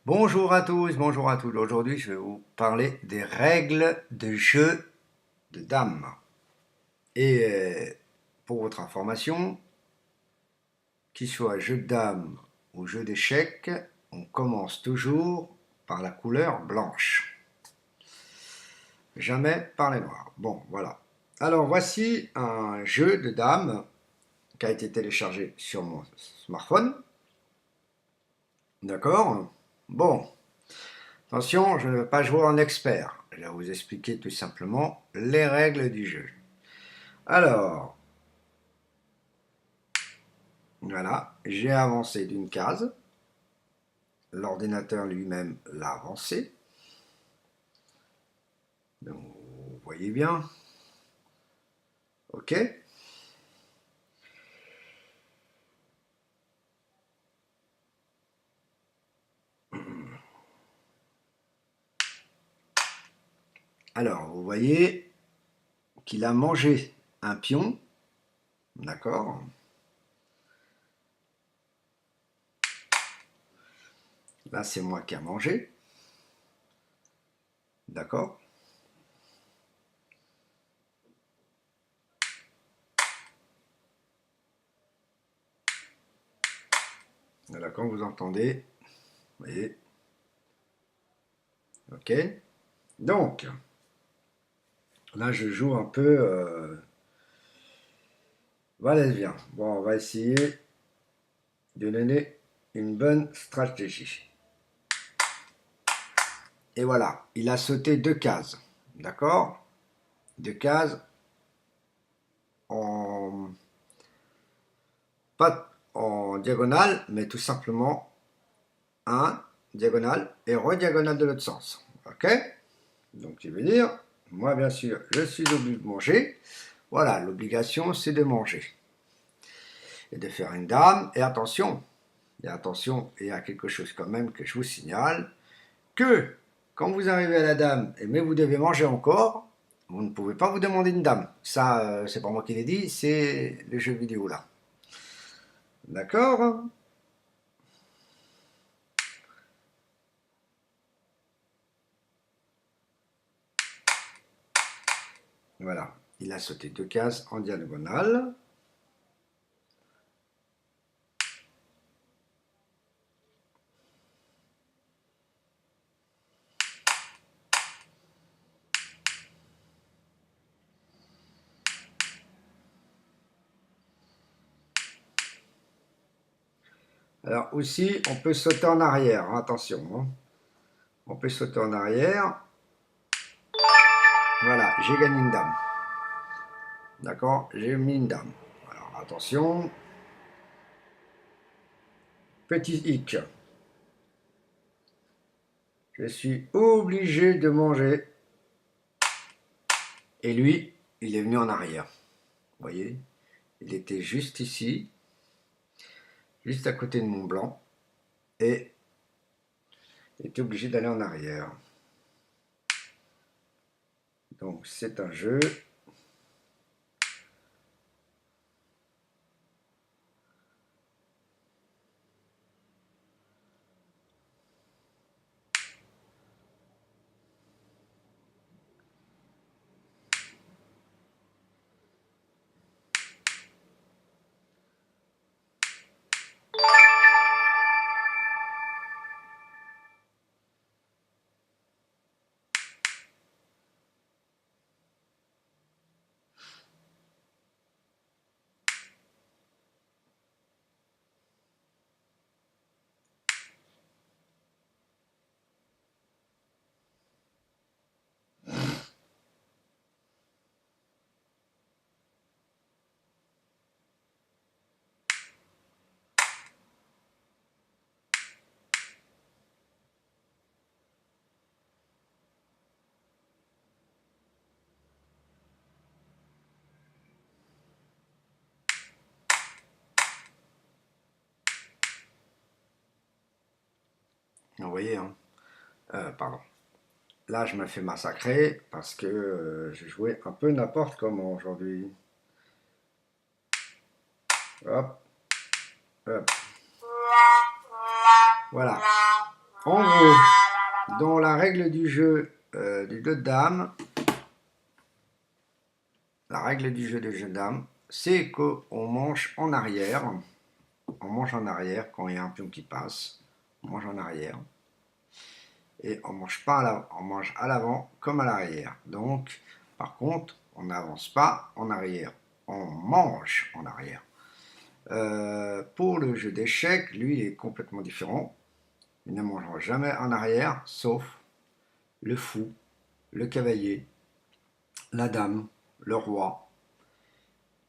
Bonjour à tous, bonjour à tous. Aujourd'hui, je vais vous parler des règles de jeu de dames. Et pour votre information, qu'il soit jeu de dames ou jeu d'échecs, on commence toujours par la couleur blanche. Jamais par les noirs. Bon, voilà. Alors, voici un jeu de dames qui a été téléchargé sur mon smartphone. D'accord? Bon, attention, je ne vais pas jouer en expert. Je vais vous expliquer tout simplement les règles du jeu. Alors, voilà, j'ai avancé d'une case. L'ordinateur lui-même l'a avancé. Donc, vous voyez bien. OK. Alors, vous voyez qu'il a mangé un pion. D'accord. Là, c'est moi qui ai mangé. D'accord. Voilà, quand vous entendez, vous voyez. OK. Donc, là, je joue un peu. Voilà, bien. Bon, on va essayer de donner une bonne stratégie. Et voilà, il a sauté deux cases. D'accord? Deux cases en pas en diagonale, mais tout simplement un diagonale et rediagonale de l'autre sens. Ok? Donc, je veux dire, moi, bien sûr, je suis obligé de manger. Voilà, l'obligation, c'est de manger. Et de faire une dame. Et attention, il y a quelque chose quand même que je vous signale, que quand vous arrivez à la dame, mais vous devez manger encore, vous ne pouvez pas vous demander une dame. Ça, c'est pas moi qui l'ai dit, c'est le jeu vidéo là. D'accord? Voilà, il a sauté deux cases en diagonale. Alors aussi, on peut sauter en arrière, hein, attention. Hein. On peut sauter en arrière. Voilà, j'ai gagné une dame. D'accord? J'ai mis une dame. Alors attention. Petit hic. Je suis obligé de manger. Et lui, il est venu en arrière. Vous voyez? Il était juste ici, juste à côté de mon blanc. Et il était obligé d'aller en arrière. Donc c'est un jeu. Vous voyez, hein? Pardon. Là, je me fais massacrer parce que je jouais un peu n'importe comment aujourd'hui. Hop, hop. Voilà. En gros, dans la règle du jeu du jeu de dames, la règle du jeu de dames, c'est qu'on mange en arrière. On mange en arrière quand il y a un pion qui passe. On mange en arrière. Et on mange pas à l'avant, on mange à l'avant comme à l'arrière. Donc, par contre, on n'avance pas en arrière. On mange en arrière. Pour le jeu d'échecs, lui, il est complètement différent. Il ne mangera jamais en arrière, sauf le fou, le cavalier, la dame, le roi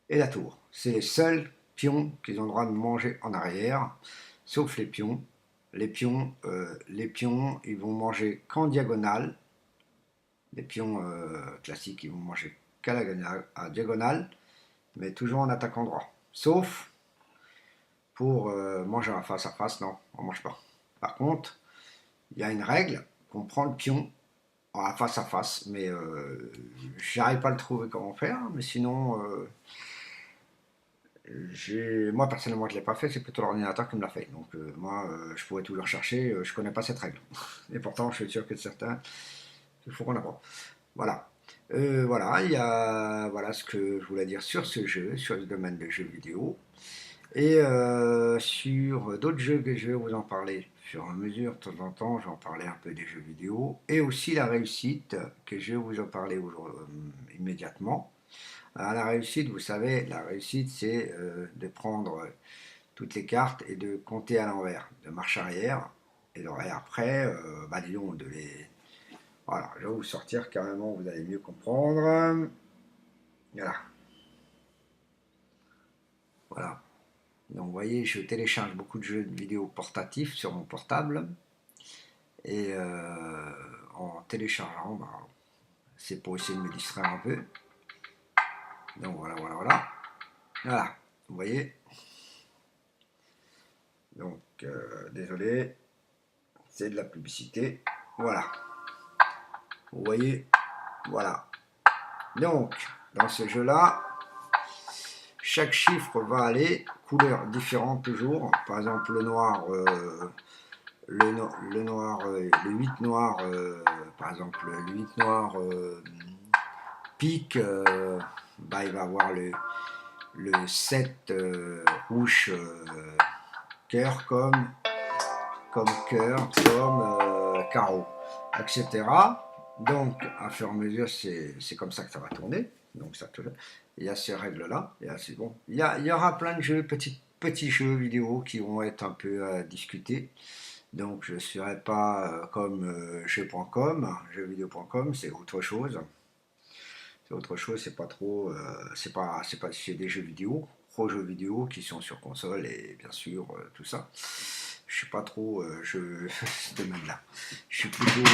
et la tour. C'est les seuls pions qui ont le droit de manger en arrière, sauf les pions. Les pions, ils vont manger qu'en diagonale. Les pions classiques, ils vont manger qu'à la diagonale, mais toujours en attaquant droit. Sauf pour manger en face à face, non, on ne mange pas. Par contre, il y a une règle qu'on prend le pion face à face, mais j'arrive pas à le trouver comment faire, mais sinon, moi personnellement je ne l'ai pas fait, c'est plutôt l'ordinateur qui me l'a fait, donc moi je pourrais toujours chercher, je connais pas cette règle, et pourtant je suis sûr que certains, il faut qu'on apprenne. Voilà. Voilà, voilà ce que je voulais dire sur ce jeu, sur le domaine des jeux vidéo. Et sur d'autres jeux que je vais vous en parler au fur et à mesure, de temps en temps, je vais en parler un peu des jeux vidéo. Et aussi la réussite, que je vais vous en parler immédiatement. Alors, la réussite, vous savez, la réussite, c'est de prendre toutes les cartes et de compter à l'envers, de marche arrière. Et après, disons, de les... Voilà, je vais vous sortir carrément, vous allez mieux comprendre. Voilà. Voilà. Donc vous voyez, je télécharge beaucoup de jeux vidéo portatifs sur mon portable. Et en téléchargeant, c'est pour essayer de me distraire un peu. Donc voilà, voilà, voilà. Voilà, vous voyez. Donc, désolé, c'est de la publicité. Voilà. Vous voyez, voilà. Donc, dans ce jeu-là, chaque chiffre va aller, couleur différente toujours. Par exemple, le noir, le 8 noir, par exemple, le 8 noir pique, il va avoir le 7 rouge cœur comme cœur, comme carreau, etc. Donc, à fur et à mesure, c'est comme ça que ça va tourner. Donc, il y a ces règles-là. C'est bon. Il y aura plein de jeux, petits jeux vidéo qui vont être un peu à discuter. Donc, je ne serai pas comme jeux.com, jeuxvideo.com, c'est autre chose. C'est autre chose, c'est pas trop, c'est des jeux vidéo, gros jeux vidéo qui sont sur console et bien sûr tout ça. Je suis pas trop ce domaine-là. Je suis plutôt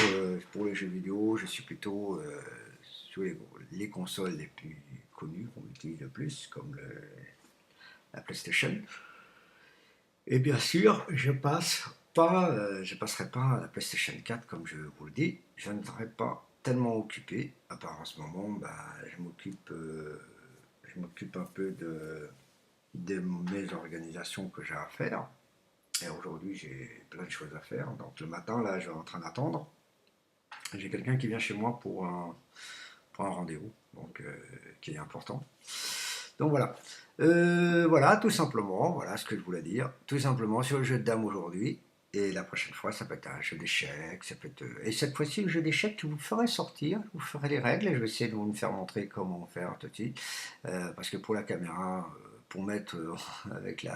pour les jeux vidéo, je suis plutôt sur les consoles les plus connues qu'on utilise le plus, comme la PlayStation. Et bien sûr, je passerai pas à la PlayStation 4 comme je vous le dis. Je ne serai pas tellement occupé. À part en ce moment, je m'occupe un peu de mes organisations que j'ai à faire. Et aujourd'hui, j'ai plein de choses à faire. Donc le matin, là, je suis en train d'attendre. J'ai quelqu'un qui vient chez moi pour un rendez-vous, donc qui est important. Donc voilà. Voilà, tout simplement, voilà ce que je voulais dire. Tout simplement sur le jeu de dames aujourd'hui. Et la prochaine fois, ça peut être un jeu d'échecs, ça peut être... Et cette fois-ci, le jeu d'échecs, je vous ferai sortir, je vous ferai les règles, et je vais essayer de vous faire montrer comment faire tout de suite. Parce que pour la caméra, pour mettre avec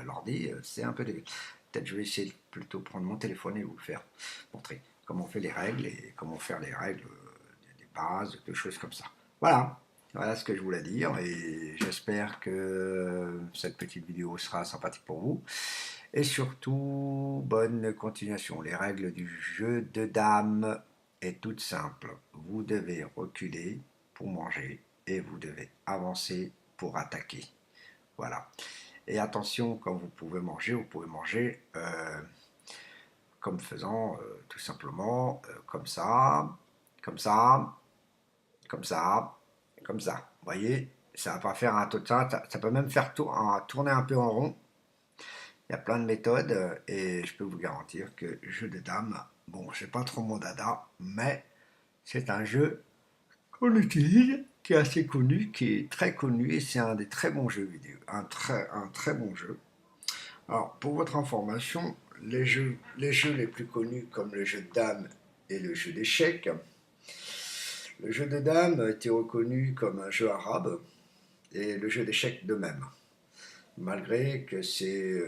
l'ordi, c'est un peu délicat. Peut-être je vais essayer de plutôt prendre mon téléphone et vous faire montrer comment on fait les règles et comment faire les règles, des bases, des choses comme ça. Voilà. Voilà ce que je voulais dire et j'espère que cette petite vidéo sera sympathique pour vous. Et surtout, bonne continuation. Les règles du jeu de dames est toute simple. Vous devez reculer pour manger et vous devez avancer pour attaquer. Voilà. Et attention, quand vous pouvez manger comme faisant tout simplement comme ça, comme ça, comme ça, comme ça. Vous voyez, ça va pas faire un total, ça peut même faire tourner un peu en rond. y a plein de méthodes et je peux vous garantir que jeu de dames, bon, c'est pas trop mon dada, mais c'est un jeu qu'on utilise, qui est assez connu, qui est très connu et c'est un des très bons jeux vidéo, un très bon jeu. Alors, pour votre information, les jeux les plus connus comme le jeu de dames et le jeu d'échecs, le jeu de dames a été reconnu comme un jeu arabe et le jeu d'échecs de même, malgré que c'est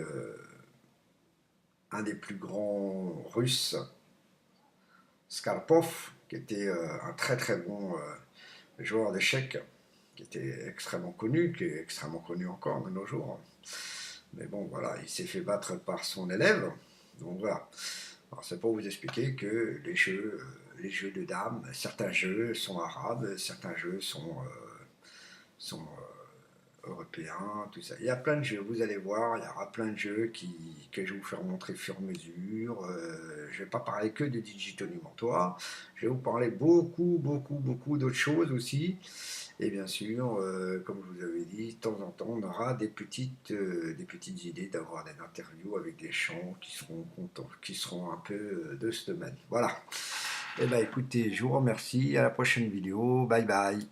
un des plus grands Russes, Skarpov, qui était un très très bon joueur d'échecs, qui était extrêmement connu, qui est extrêmement connu encore de nos jours. Mais bon, voilà, il s'est fait battre par son élève. Donc voilà. Alors c'est pour vous expliquer que les jeux de dames, certains jeux sont arabes, certains jeux sont européens, tout ça. Il y a plein de jeux, vous allez voir, il y aura plein de jeux que je vais vous faire montrer au fur et à mesure. Je ne vais pas parler que de Digito Numentor, je vais vous parler beaucoup d'autres choses aussi. Et bien sûr, comme je vous avais dit, de temps en temps, on aura des petites idées d'avoir des interviews avec des gens qui seront contents, qui seront un peu de ce domaine. Voilà. Eh bien écoutez, je vous remercie, à la prochaine vidéo, bye bye.